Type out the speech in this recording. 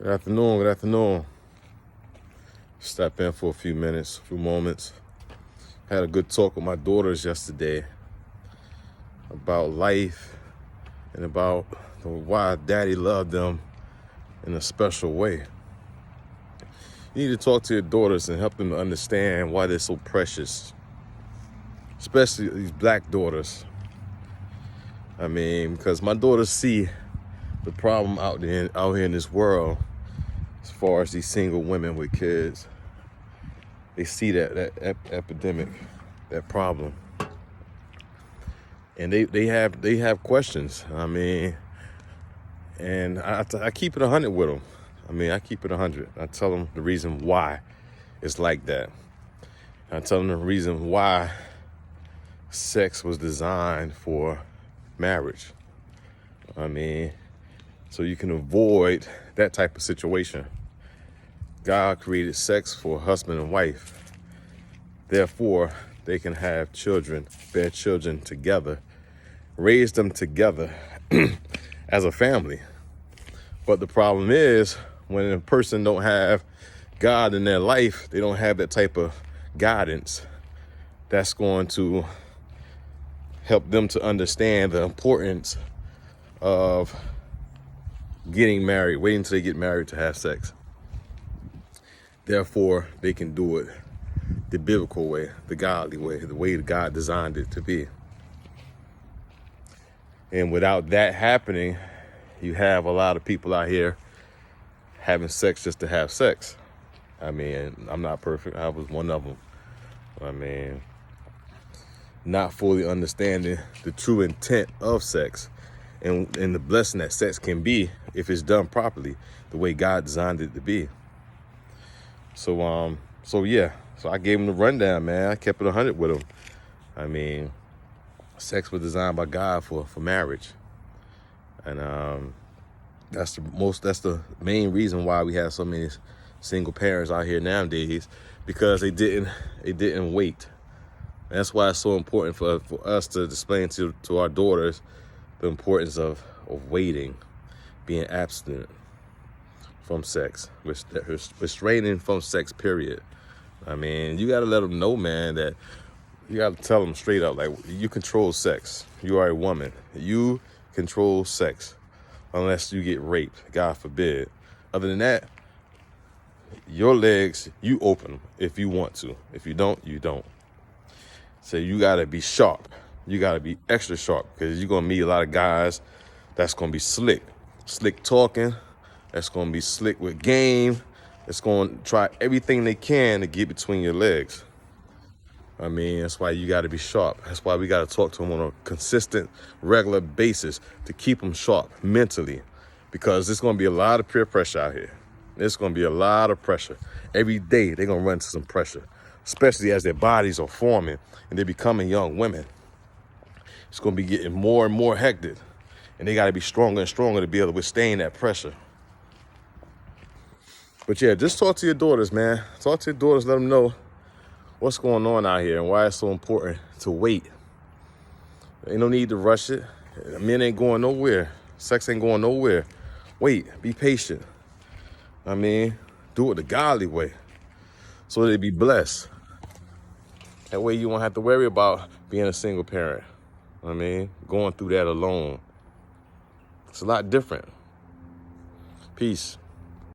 Good afternoon, good afternoon. Step in for a few minutes, a few moments. Had a good talk with my daughters yesterday about life and about why daddy loved them in a special way. You need to talk to your daughters and help them to understand why they're so precious, especially these black daughters. I mean, because my daughters see the problem out here in this world as far as these single women with kids. They see that epidemic, that problem, and they have questions. I mean, and I keep it 100 with them. I mean, I keep it 100. I tell them the reason why it's like that. I tell them the reason why sex was designed for marriage. I mean, so you can avoid that type of situation. God created sex for husband and wife. Therefore, they can have children, bear children together, raise them together as a family. But the problem is when a person don't have God in their life, they don't have that type of guidance that's going to help them to understand the importance of getting married, waiting until they get married to have sex. Therefore, they can do it the biblical way, the godly way, the way God designed it to be. And without that happening, you have a lot of people out here having sex just to have sex. I mean, I'm not perfect. I was one of them. I mean, not fully understanding the true intent of sex and the blessing that sex can be if it's done properly, the way God designed it to be. So I gave him the rundown, man. I kept it 100 with him. I mean, sex was designed by God for marriage. And that's the main reason why we have so many single parents out here nowadays, because they didn't wait. And that's why it's so important for us to explain to our daughters the importance of waiting, being abstinent from sex, restraining from sex, period. I mean, you got to let them know, man, that you got to tell them straight up, like, you control sex. You are a woman. You control sex unless you get raped, God forbid. Other than that, your legs, you open them if you want to. If you don't, you don't. So you got to be sharp. You got to be extra sharp, because you're going to meet a lot of guys that's going to be slick talking, that's going to be slick with game, that's going to try everything they can to get between your legs. I mean, that's why you got to be sharp. That's why we got to talk to them on a consistent, regular basis to keep them sharp mentally, because there's going to be a lot of peer pressure out here. There's going to be a lot of pressure. Every day they're going to run into some pressure, especially as their bodies are forming and they're becoming young women. It's going to be getting more and more hectic, and they got to be stronger and stronger to be able to withstand that pressure. But yeah, just talk to your daughters, man. Talk to your daughters, let them know what's going on out here and why it's so important to wait. Ain't no need to rush it. Men ain't going nowhere. Sex ain't going nowhere. Wait, be patient. I mean, do it the godly way so they be blessed. That way you won't have to worry about being a single parent. I mean, going through that alone. It's a lot different. Peace.